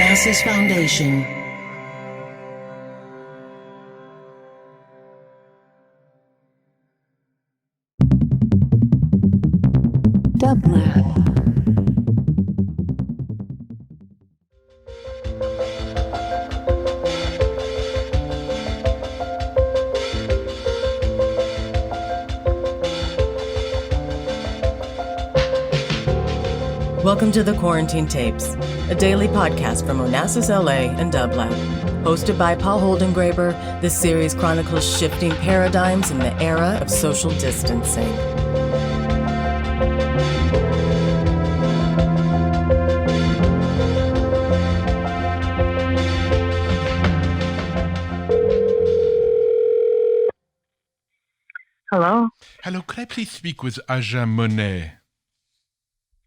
Onassis Foundation. Dublab. Welcome to the Quarantine Tapes, a daily podcast from Onassis, LA and Dublab. Hosted by Paul Holdengräber, this series chronicles shifting paradigms in the era of social distancing. Hello? Hello, could I please speak with Aja Monet?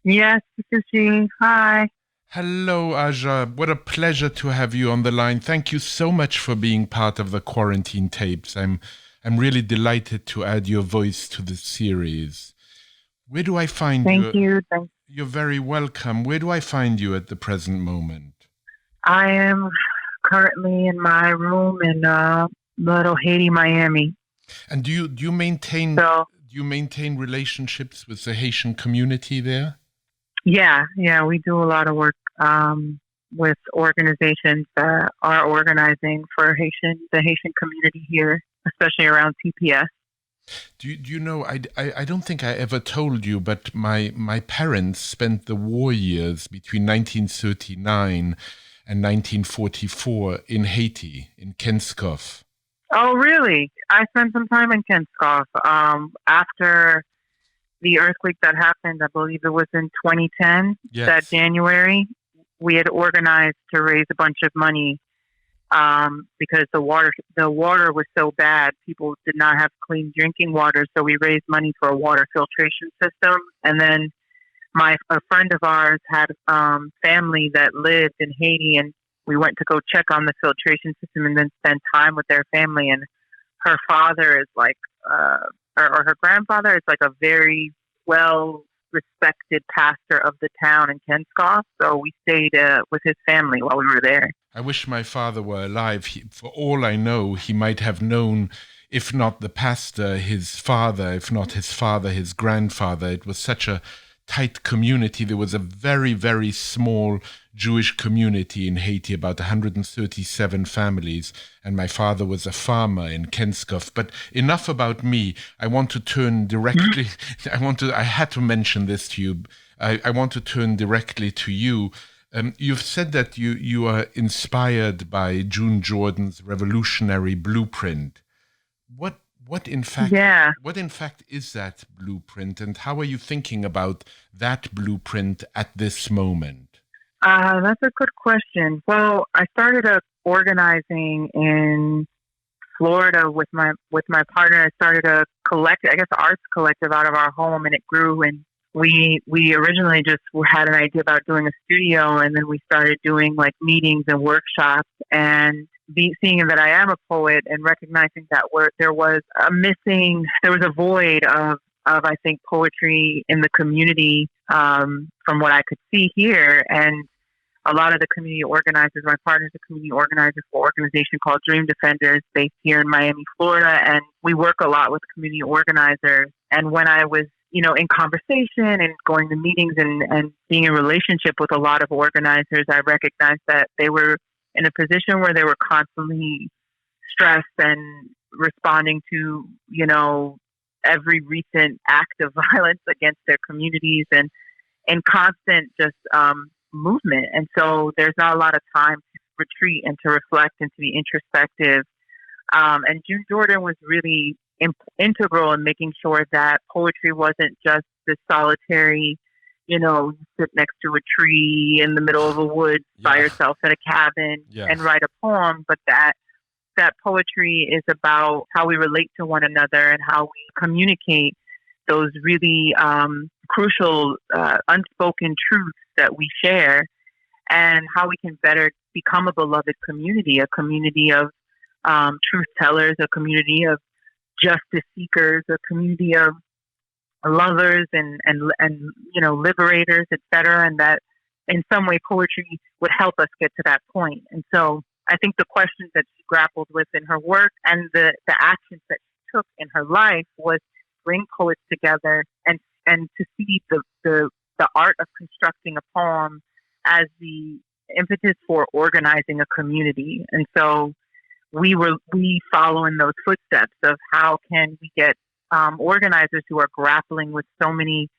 Yes, this is she. Hi. Hello, Aja. What a pleasure to have you on the line. Thank you so much for being part of the Quarantine Tapes. I'm really delighted to add your voice to the series. Where do I find you? Thank you. You're very welcome. Where do I find you at the present moment? I am currently in my room in little Haiti, Miami. And do you maintain relationships with the Haitian community there? Yeah, we do a lot of work with organizations that are organizing for the Haitian community here, especially around TPS. Do you know, I don't think I ever told you, but my parents spent the war years between 1939 and 1944 in Haiti, in Kenskoff. Oh, really? I spent some time in Kenskoff after the earthquake that happened. I believe it was in 2010, yes. That January. We had organized to raise a bunch of money because the water was so bad. People did not have clean drinking water, so we raised money for a water filtration system. And then a friend of ours had family that lived in Haiti, and we went to go check on the filtration system and then spend time with their family. And her father is like, or her grandfather is like a very well-respected pastor of the town in Kenskoff. So we stayed with his family while we were there. I wish my father were alive. For all I know, he might have known, if not the pastor, his father, if not his father, his grandfather. It was such a tight community. There was a very, very small Jewish community in Haiti, about 137 families, and my father was a farmer in Kenskoff. But enough about me. I want to turn directly, I had to mention this to you. I want to turn directly to you. You've said that you are inspired by June Jordan's revolutionary blueprint. What in fact is that blueprint, and how are you thinking about that blueprint at this moment? That's a good question. Well, I started organizing in Florida with my partner. I started a arts collective out of our home, and it grew. And we originally just had an idea about doing a studio, and then we started doing like meetings and workshops, and seeing that I am a poet and recognizing that there was a void of I think poetry in the community from what I could see here. And a lot of the community organizers, my partner's a community organizer for an organization called Dream Defenders based here in Miami, Florida. And we work a lot with community organizers. And when I was, in conversation and going to meetings and being in relationship with a lot of organizers, I recognized that they were in a position where they were constantly stressed and responding to, every recent act of violence against their communities and constant just movement. And so there's not a lot of time to retreat and to reflect and to be introspective. And June Jordan was really integral in making sure that poetry wasn't just this solitary, you sit next to a tree in the middle of a woods by yourself in a cabin and write a poem, but that poetry is about how we relate to one another and how we communicate those really crucial unspoken truths that we share, and how we can better become a beloved community, a community of truth tellers, a community of justice seekers, a community of lovers and liberators, etc. And that in some way poetry would help us get to that point. And so I think the questions that she grappled with in her work and the actions that she took in her life was bring poets together and to see the art of constructing a poem as the impetus for organizing a community. And so we follow in those footsteps of how can we get organizers who are grappling with so many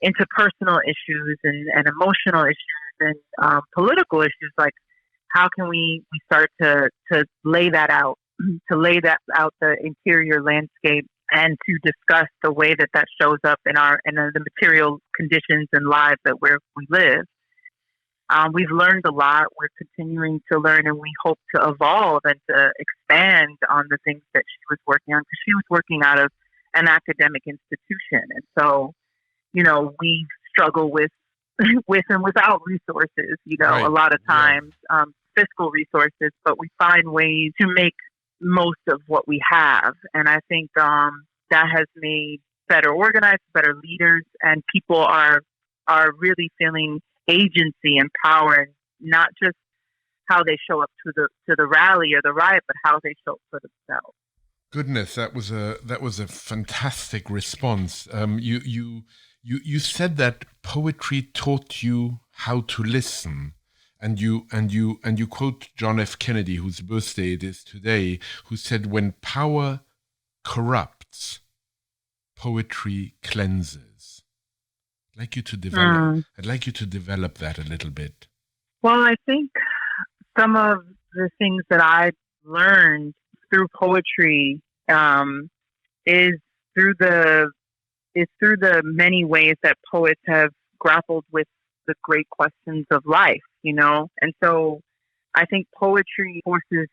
interpersonal issues and emotional issues and political issues, like how can we start to lay that out, the interior landscape, and to discuss the way that shows up in the material conditions and lives that we live. We've learned a lot. We're continuing to learn, and we hope to evolve and to expand on the things that she was working on, because she was working out of an academic institution. And so, we struggle with and without resources, Right. a lot of times, fiscal resources, but we find ways to make most of what we have. And I think that has made better organized, better leaders, and people are really feeling agency and power, and not just how they show up to the rally or the riot, but how they show up for themselves. Goodness, that was a fantastic response. You said that poetry taught you how to listen, and you quote John F. Kennedy, whose birthday it is today, who said, "When power corrupts, poetry cleanses." I'd like you to develop that a little bit. Well, I think some of the things that I learned through poetry is through the many ways that poets have grappled with the great questions of life, And so I think poetry forces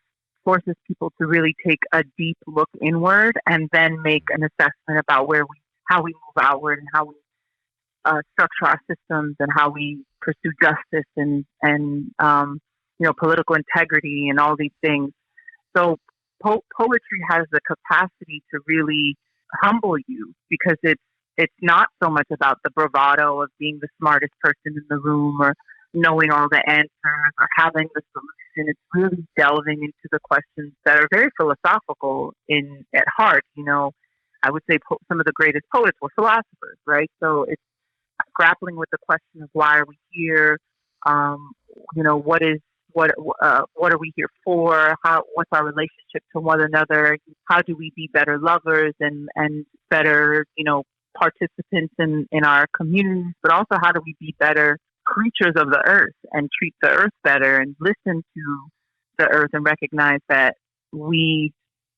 people to really take a deep look inward and then make an assessment about how we move outward and how we structure our systems and how we pursue justice and political integrity and all these things. So poetry has the capacity to really humble you, because it's not so much about the bravado of being the smartest person in the room or knowing all the answers or having the solution. It's really delving into the questions that are very philosophical at heart. I would say some of the greatest poets were philosophers, right? So it's grappling with the question of why are we here? What are we here for? What's our relationship to one another? How do we be better lovers and better, participants in our communities? But also, how do we be better creatures of the earth and treat the earth better and listen to the earth and recognize that we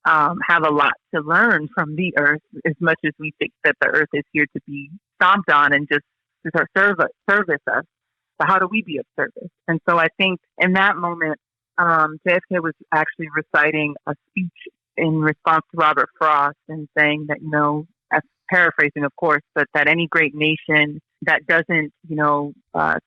have a lot to learn from the earth, as much as we think that the earth is here to be stomped on and just to service us. But how do we be of service? And so I think in that moment, JFK was actually reciting a speech in response to Robert Frost and saying that, paraphrasing, of course, but that any great nation that doesn't,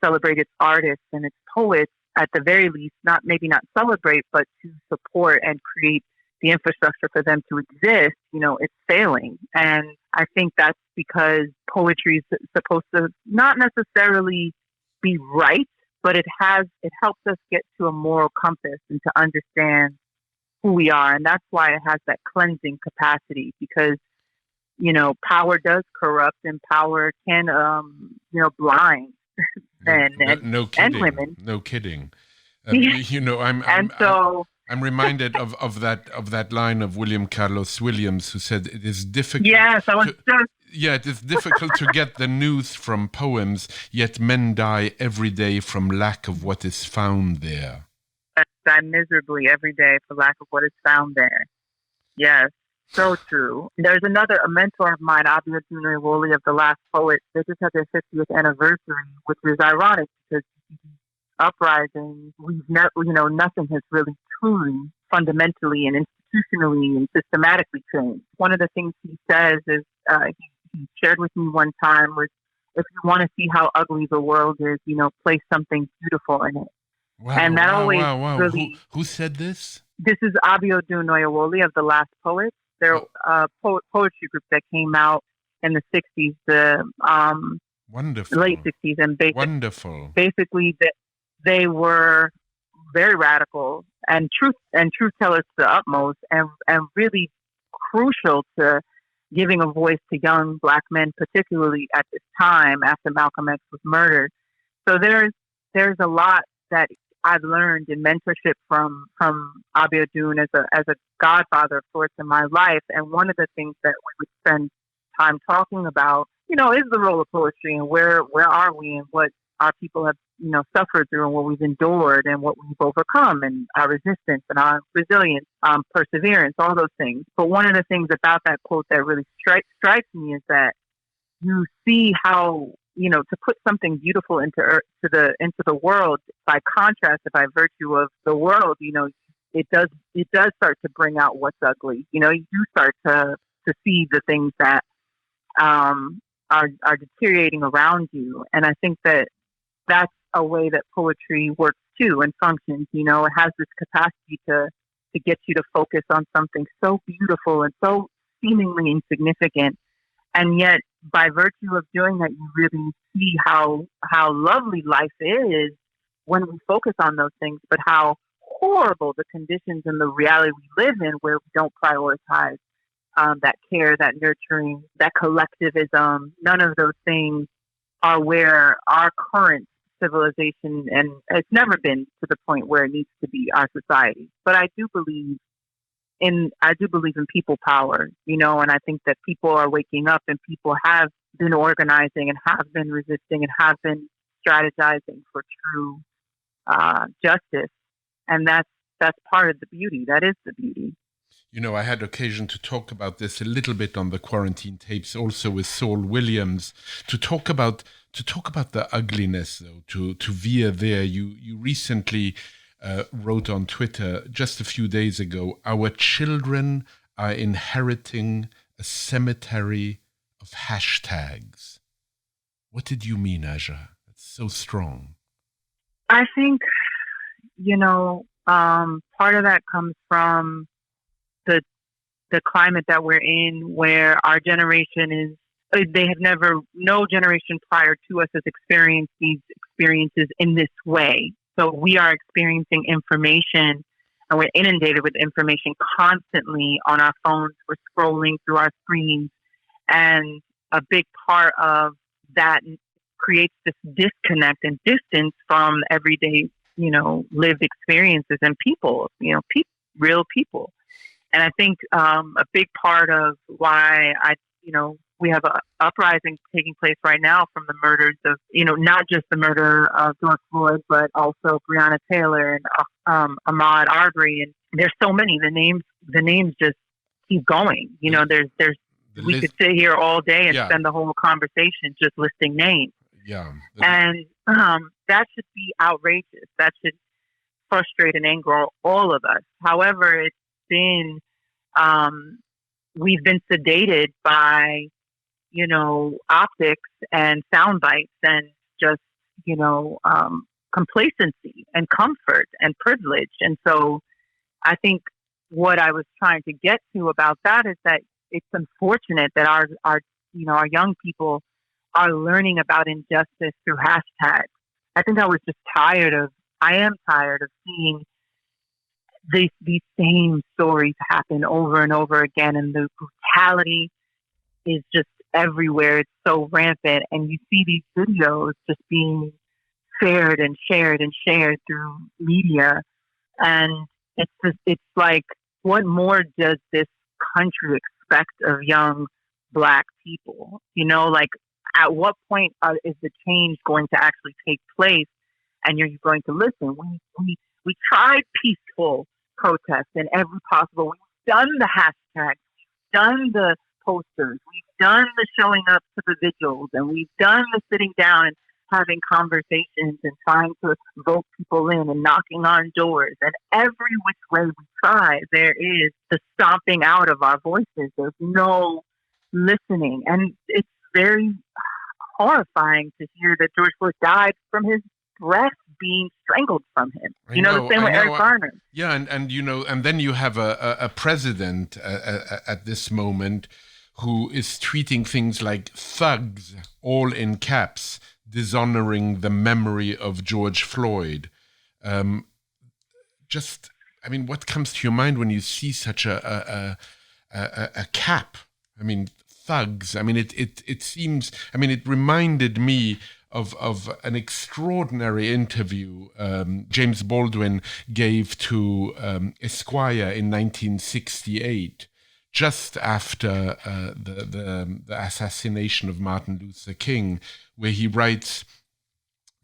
celebrate its artists and its poets, at the very least, maybe not celebrate, but to support and create the infrastructure for them to exist, it's failing. And I think that's because poetry is supposed to not necessarily be right, but it helps us get to a moral compass and to understand who we are. And that's why it has that cleansing capacity, because, power does corrupt and power can, blind men and women. No kidding. I'm reminded of that line of William Carlos Williams, who said it is difficult. Yes, it is difficult to get the news from poems, yet men die every day from lack of what is found there. Die miserably every day for lack of what is found there. Yes, so true. There's a mentor of mine, Aja Monet, of The Last Poet. They just had their 50th anniversary, which is ironic because uprising, nothing has really truly, fundamentally and institutionally and systematically changed. One of the things he says is, he shared with me one time was, if you want to see how ugly the world is, place something beautiful in it. Wow, and that always wow. really... Who said this? This is Abiodun Oyewole of The Last Poet. They're a poetry group that came out in the 60s. Wonderful. late 60s, and Wonderful. basically they were very radical and truth tellers to the utmost, and really crucial to giving a voice to young Black men, particularly at this time after Malcolm X was murdered. So there's a lot that I've learned in mentorship from Abiodun as a godfather of sorts in my life. And one of the things that we would spend time talking about, is the role of poetry, and where are we, and what our people have, suffered through, and what we've endured, and what we've overcome, and our resistance and our resilience, perseverance, all those things. But one of the things about that quote that really strikes me is that you see how, to put something beautiful into the world, by contrast, by virtue of the world, it does start to bring out what's ugly. You do start to see the things that are deteriorating around you. And I think that that's a way that poetry works too and functions. It has this capacity to get you to focus on something so beautiful and so seemingly insignificant. And yet, by virtue of doing that, you really see how lovely life is when we focus on those things, but how horrible the conditions and the reality we live in, where we don't prioritize that care, that nurturing, that collectivism. None of those things are where our current civilization, and it's never been to the point where it needs to be, our society. But I do believe in people power, and I think that people are waking up, and people have been organizing and have been resisting and have been strategizing for true justice. And that's part of the beauty. That is the beauty. I had occasion to talk about this a little bit on the Quarantine Tapes, also with Saul Williams, to talk about the ugliness, though, to veer there. You recently wrote on Twitter just a few days ago, "Our children are inheriting a cemetery of hashtags." What did you mean, Aja? That's so strong. I think, part of that comes from the climate that we're in, where our generation no generation prior to us has experienced these experiences in this way. So we are experiencing information, and we're inundated with information constantly on our phones. We're scrolling through our screens, and a big part of that creates this disconnect and distance from everyday, lived experiences and people, real people. And I think a big part of why we have an uprising taking place right now from the murders of, not just the murder of George Floyd, but also Breonna Taylor and Ahmaud Arbery. And there's so many. The names just keep going. We could sit here all day and spend the whole conversation just listing names. Yeah. And that should be outrageous. That should frustrate and anger all of us. However, it's been, we've been sedated by, optics and sound bites and just, complacency and comfort and privilege. And so I think what I was trying to get to about that is that it's unfortunate that our young people are learning about injustice through hashtags. I think I am tired of seeing these same stories happen over and over again, and the brutality is just everywhere. It's so rampant, and you see these videos just being shared and shared and shared through media, and it's like, what more does this country expect of young Black people? At what point is the change going to actually take place, and you're going to listen? We tried peaceful protests in every possible way. We've done the hashtags, we've done the posters, we've done the showing up to the vigils, and we've done the sitting down and having conversations and trying to vote people in and knocking on doors. And every which way we try, there is the stomping out of our voices. There's no listening. And it's very horrifying to hear that George Floyd died from his breath being strangled from him. The same with Eric Garner. Yeah, and then you have a president at this moment who is tweeting things like thugs, all in caps, dishonoring the memory of George Floyd. What comes to your mind when you see such a cap? I mean, thugs. I mean, it seems. I mean, it reminded me of an extraordinary interview James Baldwin gave to Esquire in 1968, just after the assassination of Martin Luther King, where he writes,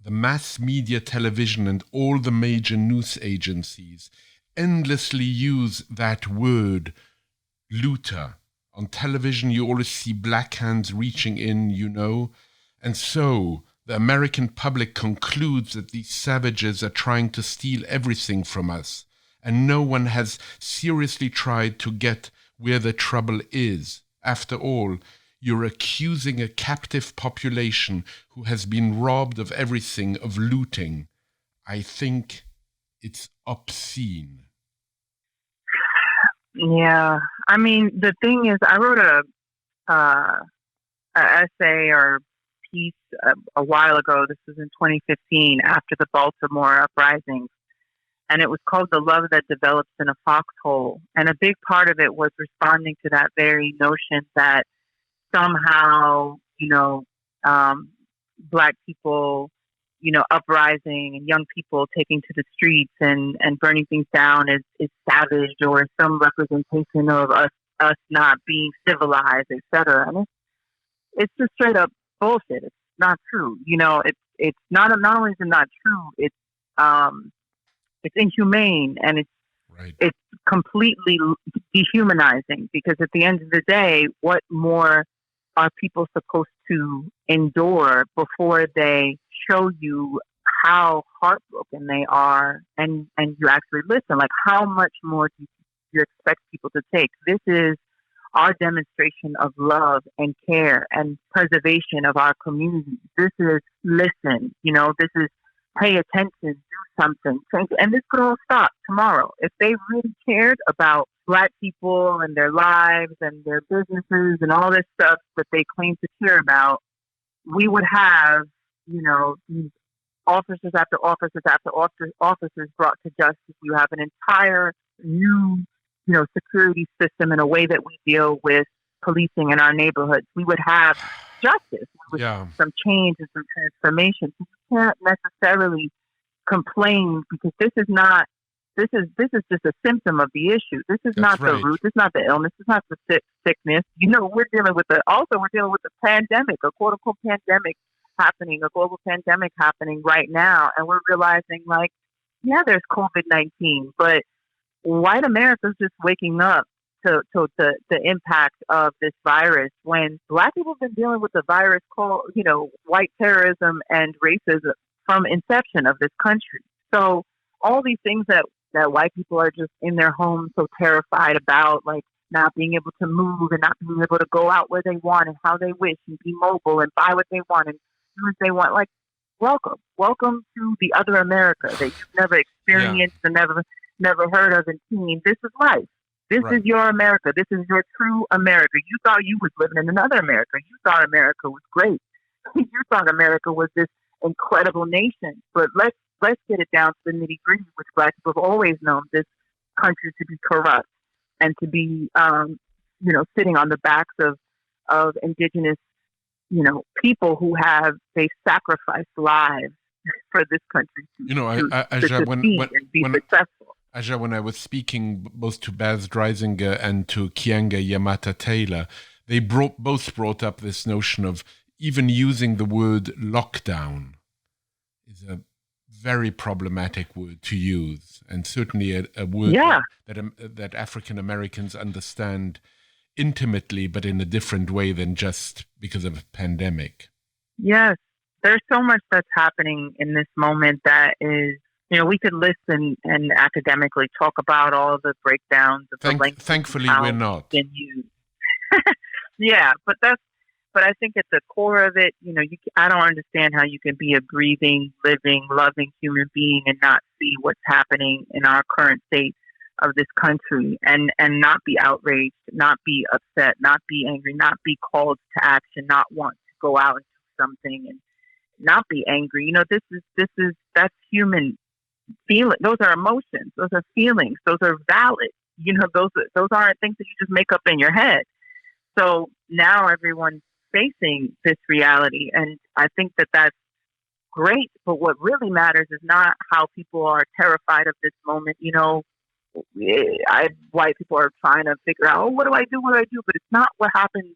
"The mass media, television, and all the major news agencies endlessly use that word, looter. On television, you always see black hands reaching in, and so the American public concludes that these savages are trying to steal everything from us, and no one has seriously tried to get where the trouble is. After all, you're accusing a captive population who has been robbed of everything of looting. I think it's obscene." Yeah, I mean, the thing is, I wrote a essay or piece a while ago. This was in 2015 after the Baltimore uprisings, and it was called "The Love That Develops in a Foxhole." And a big part of it was responding to that very notion that somehow, Black people, uprising and young people taking to the streets and burning things down is savage, or some representation of us not being civilized, etc. And it's just straight up bullshit. It's not true. It's not only is it not true, it's inhumane, and it's completely dehumanizing, because at the end of the day, what more are people supposed to endure before they show you how heartbroken they are and you actually listen? Like, how much more do you expect people to take? This is our demonstration of love and care and preservation of our communities. This is listen, this is pay attention, do something, change, and this could all stop tomorrow. If they really cared about Black people and their lives and their businesses and all this stuff that they claim to care about, we would have, these officers after officers after officers brought to justice. You have an entire new, security system in a way that we deal with policing in our neighborhoods. We would have justice, with some change and some transformation. So you can't necessarily complain, because this is just a symptom of the issue. This is not the root. This is not the illness. This is not the sickness. We're dealing with the pandemic, a quote unquote pandemic happening, a global pandemic happening right now. And we're realizing, there's COVID-19, but white America's just waking up to the impact of this virus, when Black people have been dealing with the virus called, white terrorism and racism from inception of this country. So all these things that white people are just in their homes so terrified about, like not being able to move and not being able to go out where they want and how they wish and be mobile and buy what they want and do what they want. Like, welcome to the other America that you've never experienced and never heard of and seen. This is life. This is your America. This is your true America. You thought you was living in another America. You thought America was great. You thought America was this incredible nation. But let's get it down to the nitty gritty, which Black people have always known this country to be corrupt and to be, sitting on the backs of indigenous, people who they sacrificed lives for this country to be successful. Aja, when I was speaking both to Baz Dreisinger and to Kianga Yamata-Taylor, they both brought up this notion of even using the word lockdown is a very problematic word to use, and certainly a word that African Americans understand intimately, but in a different way than just because of a pandemic. Yes, there's so much that's happening in this moment that is, we could listen and academically talk about all of the breakdowns of the length. Thankfully, we're not. Yeah, but I think at the core of it, I don't understand how you can be a breathing, living, loving human being and not see what's happening in our current state of this country and not be outraged, not be upset, not be angry, not be called to action, not want to go out and do something and not be angry. You know, that's human feeling. Those are emotions. Those are feelings. Those are valid. You know, those aren't things that you just make up in your head. So now everyone's facing this reality, and I think that that's great. But what really matters is not how people are terrified of this moment. You know, white people are trying to figure out, oh, what do I do? What do I do? But it's not what happens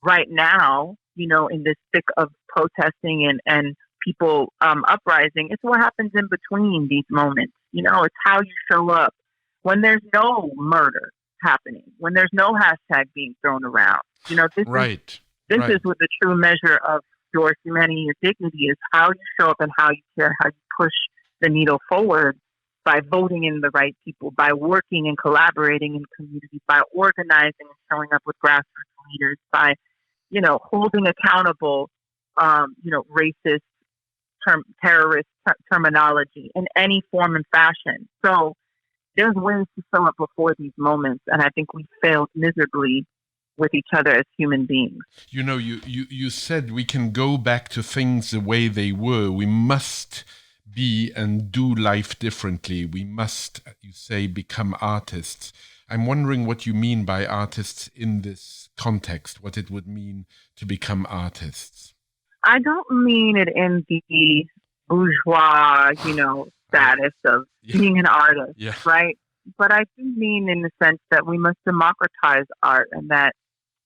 right now, you know, in this thick of protesting and people uprising. It's what happens in between these moments. You know, it's how you show up when there's no murder happening, when there's no hashtag being thrown around. You know, this is what the true measure of your humanity, your dignity is, how you show up and how you care, how you push the needle forward by voting in the right people, by working and collaborating in communities, by organizing and showing up with grassroots leaders, by, you know, holding accountable, you know, racist, terrorist terminology in any form and fashion. So there's ways to show up before these moments, and I think we failed miserably with each other as human beings. You know, you said we can go back to things the way they were. We must be and do life differently. We must, you say, become artists. I'm wondering what you mean by artists in this context, what it would mean to become artists. I don't mean it in the bourgeois, you know, status of being an artist, right? But I do mean in the sense that we must democratize art, and that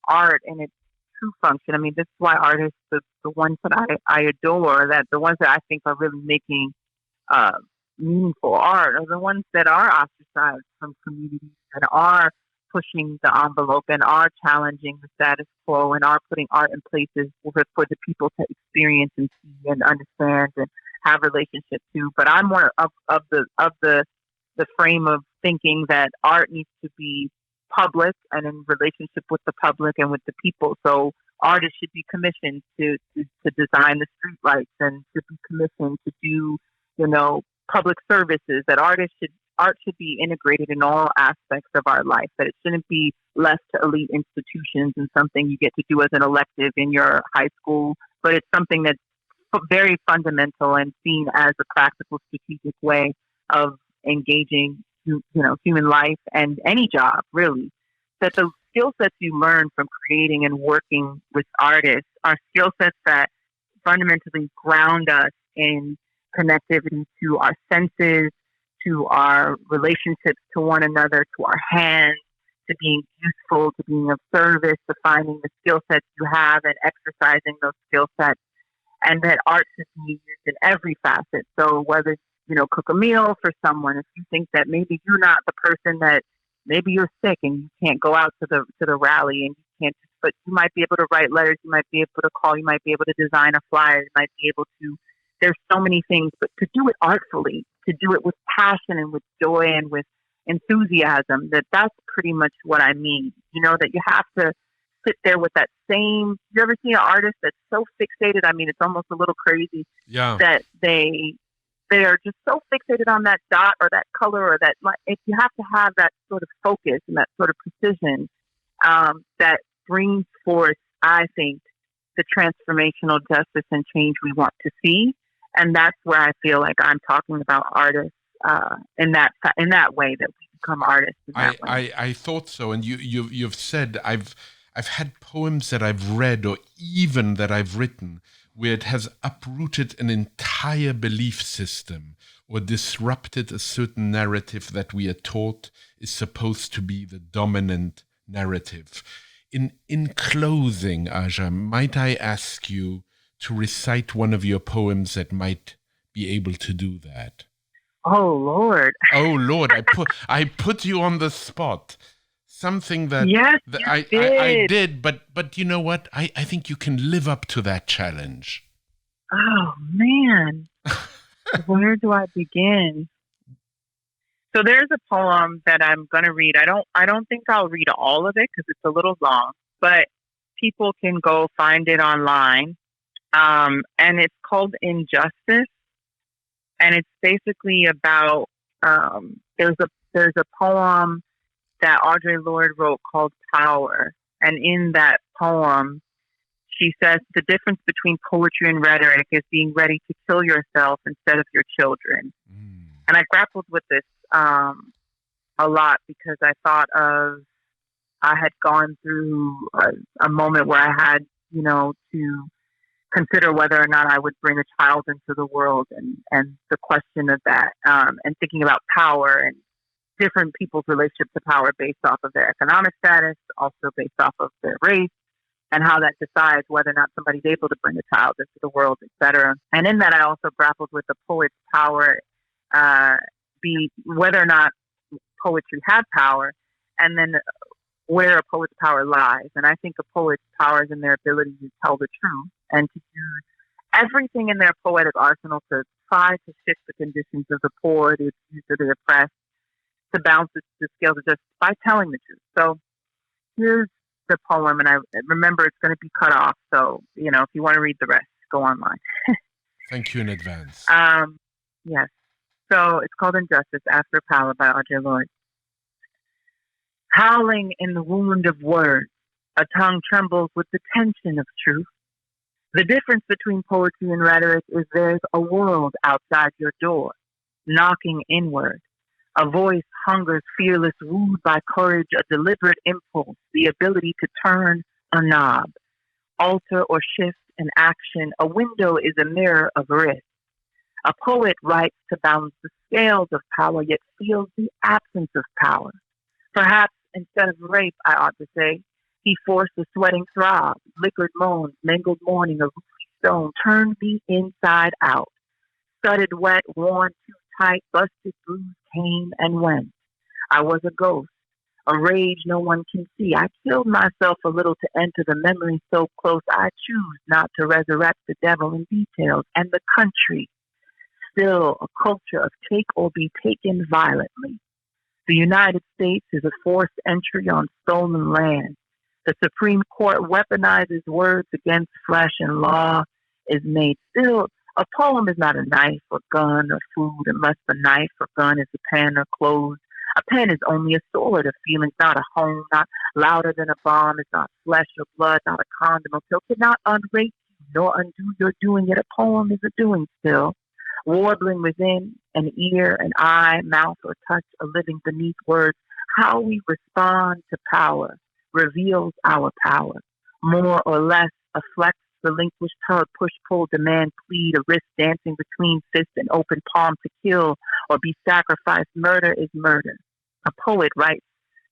art in its true function. I mean, this is why artists, the ones that I adore, that the ones that I think are really making meaningful art, are the ones that are ostracized from communities, that are pushing the envelope and are challenging the status quo and are putting art in places for the people to experience and see and understand and have relationships to. But I'm more of the frame of thinking that art needs to be public and in relationship with the public and with the people. So artists should be commissioned to design the streetlights and to be commissioned to do, you know, public services. That art should be integrated in all aspects of our life. That it shouldn't be left to elite institutions and something you get to do as an elective in your high school, but it's something that's very fundamental and seen as a practical, strategic way of engaging, you know, human life and any job, really. That the skill sets you learn from creating and working with artists are skill sets that fundamentally ground us in connectivity to our senses, to our relationships to one another, to our hands, to being useful, to being of service, to finding the skill sets you have and exercising those skill sets. And that art should be used in every facet. So whether, you know, cook a meal for someone, if you think that maybe you're not the person, that maybe you're sick and you can't go out to the rally, and you can't, but you might be able to write letters, you might be able to call, you might be able to design a flyer, you might be able to, there's so many things, but to do it artfully, to do it with passion and with joy and with enthusiasm, that's pretty much what I mean. You know, that you have to sit there with that same, you ever see an artist that's so fixated? I mean, it's almost a little crazy that they are just so fixated on that dot or that color or that, if you have to have that sort of focus and that sort of precision, that brings forth, I think, the transformational justice and change we want to see. And that's where I feel like I'm talking about artists in that way, that we become artists. I thought so, and you've said I've had poems that I've read or even that I've written where it has uprooted an entire belief system or disrupted a certain narrative that we are taught is supposed to be the dominant narrative. In closing, Aja, might I ask you to recite one of your poems that might be able to do that? Oh, Lord. Oh, Lord, I put you on the spot. Something that, yes, that I did, but you know what? I think you can live up to that challenge. Oh, man. Where do I begin? So there's a poem that I'm going to read. I don't think I'll read all of it because it's a little long, but people can go find it online. And it's called Injustice. And it's basically about there's a poem that Audre Lorde wrote called Power. And in that poem, she says the difference between poetry and rhetoric is being ready to kill yourself instead of your children. And I grappled with this a lot because I thought I had gone through a moment where I had, to consider whether or not I would bring a child into the world and the question of that, and thinking about power and different people's relationship to power based off of their economic status, also based off of their race, and how that decides whether or not somebody's able to bring a child into the world, etc. And in that, I also grappled with the poet's power, whether or not poetry had power, and then where a poet's power lies. And I think a poet's power is in their ability to tell the truth and to use everything in their poetic arsenal to try to shift the conditions of the poor, the abused, or the oppressed, to balance the scales just by telling the truth. So here's the poem, and I remember it's going to be cut off. So, if you want to read the rest, go online. Thank you in advance. Yes. So it's called Injustice After Power by Aja Monet. Howling in the wound of words, a tongue trembles with the tension of truth. The difference between poetry and rhetoric is there's a world outside your door, knocking inward. A voice hungers fearless, wooed by courage, a deliberate impulse, the ability to turn a knob, alter or shift an action. A window is a mirror of risk. A poet writes to balance the scales of power, yet feels the absence of power. Perhaps instead of rape, I ought to say, he forced a sweating throb, liquored moans, mingled mourning, a roofy stone, turned me inside out. Studded wet, worn too tight, busted, bruised, came and went. I was a ghost, a rage no one can see. I killed myself a little to enter the memory so close. I choose not to resurrect the devil in details. And the country, still a culture of take or be taken violently. The United States is a forced entry on stolen land. The Supreme Court weaponizes words against flesh, and law is made. Still, a poem is not a knife or gun or food unless the knife or gun is a pen or clothes. A pen is only a sword of feelings, not a home, not louder than a bomb. It's not flesh or blood, not a condom or pill. Cannot unrape you nor undo your doing, yet a poem is a doing still. Warbling within an ear, an eye, mouth, or touch, a living beneath words. How we respond to power reveals our power. More or less, a flex, relinquish, tug, push, pull, demand, plead, a wrist dancing between fist and open palm to kill or be sacrificed. Murder is murder. A poet writes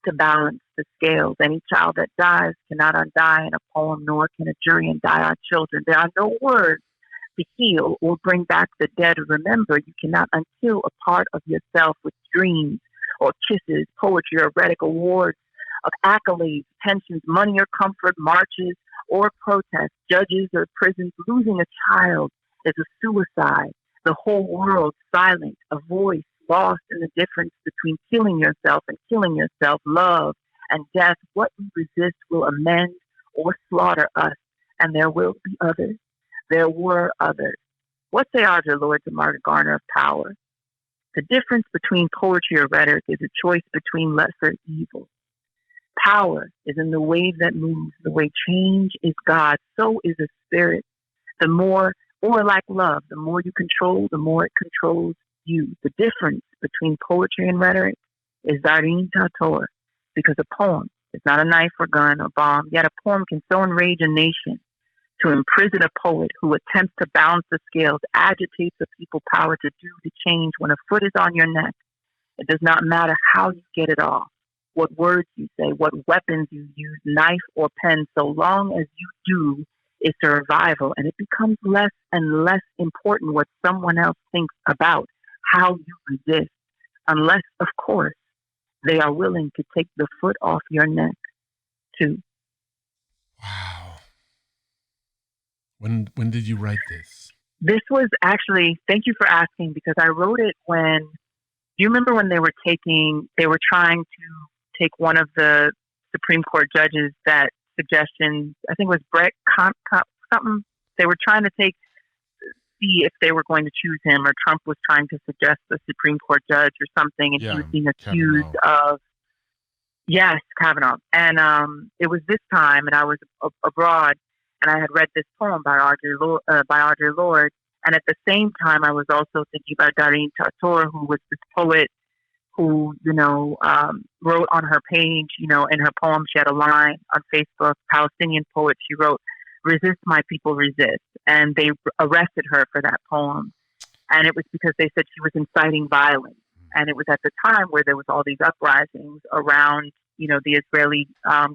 to balance the scales. Any child that dies cannot undie in a poem, nor can a jury indict our children. There are no words to heal or bring back the dead. Remember, you cannot unkill a part of yourself with dreams or kisses, poetry or rhetoric, awards of accolades, pensions, money or comfort, marches or protests, judges or prisons. Losing a child is a suicide. The whole world silent, a voice lost in the difference between killing yourself and killing yourself, love and death. What we resist will amend or slaughter us, and there will be others. There were others. What say Audre Lorde to Margaret Garner of Power? The difference between poetry or rhetoric is a choice between lesser evils. Power is in the wave that moves. The way change is God, so is a spirit. The more, or like love, the more you control, the more it controls you. The difference between poetry and rhetoric is Darin Tator, because a poem is not a knife or gun or bomb, yet a poem can so enrage a nation to imprison a poet who attempts to balance the scales, agitates a people power to do the change. When a foot is on your neck, it does not matter how you get it off, what words you say, what weapons you use, knife or pen, so long as you do, is survival. And it becomes less and less important what someone else thinks about how you resist, unless, of course, they are willing to take the foot off your neck, too. Wow. When did you write this? This was actually, thank you for asking, because I wrote it when, do you remember when they were trying to take one of the Supreme Court judges that suggestion, I think it was Brett something, they were trying to take, see if they were going to choose him, or Trump was trying to suggest a Supreme Court judge or something, and he was being accused of. Yes, Kavanaugh. And it was this time, and I was abroad, and I had read this poem by Audre Lorde. And at the same time, I was also thinking about Darine Tator, who was this poet who, wrote on her page, in her poem, she had a line on Facebook, Palestinian poet, she wrote, "Resist, my people, resist." And they arrested her for that poem. And it was because they said she was inciting violence. And it was at the time where there was all these uprisings around, the Israeli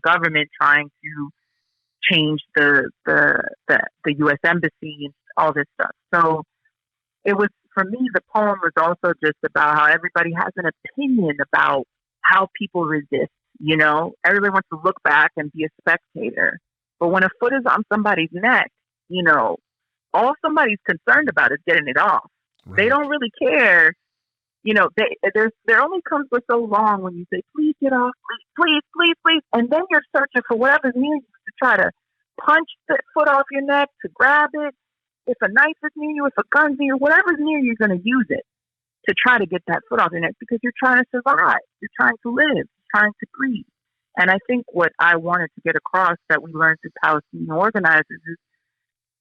government trying to change the U.S. embassy and all this stuff. So it was, for me, the poem was also just about how everybody has an opinion about how people resist. Everybody wants to look back and be a spectator. But when a foot is on somebody's neck, all somebody's concerned about is getting it off. Right. They don't really care. There only comes for so long when you say, "Please get off, please, please, please," and then you're searching for whatever's near you to try to punch the foot off your neck, to grab it. If a knife is near you, if a gun's near you, whatever's near you, you're going to use it to try to get that foot off your neck, because you're trying to survive. You're trying to live. You're trying to breathe. And I think what I wanted to get across that we learned through Palestinian organizers is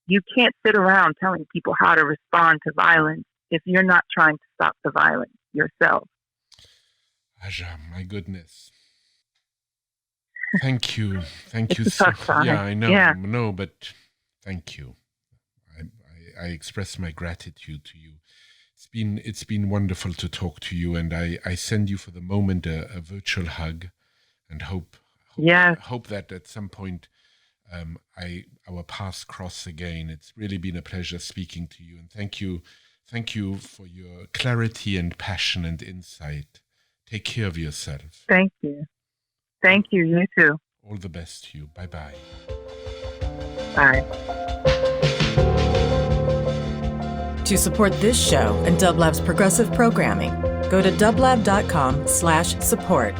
you can't sit around telling people how to respond to violence if you're not trying to stop the violence yourself. Aja, my goodness. Thank you. Thank you. Yeah, I know. Yeah. No, but thank you. I express my gratitude to you. It's been wonderful to talk to you, and I send you for the moment a virtual hug, and hope that at some point our paths cross again. It's really been a pleasure speaking to you, and thank you for your clarity and passion and insight. Take care of yourself. Thank you. Thank you. You too. All the best to you. Bye-bye. Bye. To support this show and Dublab's progressive programming, go to dublab.com/support.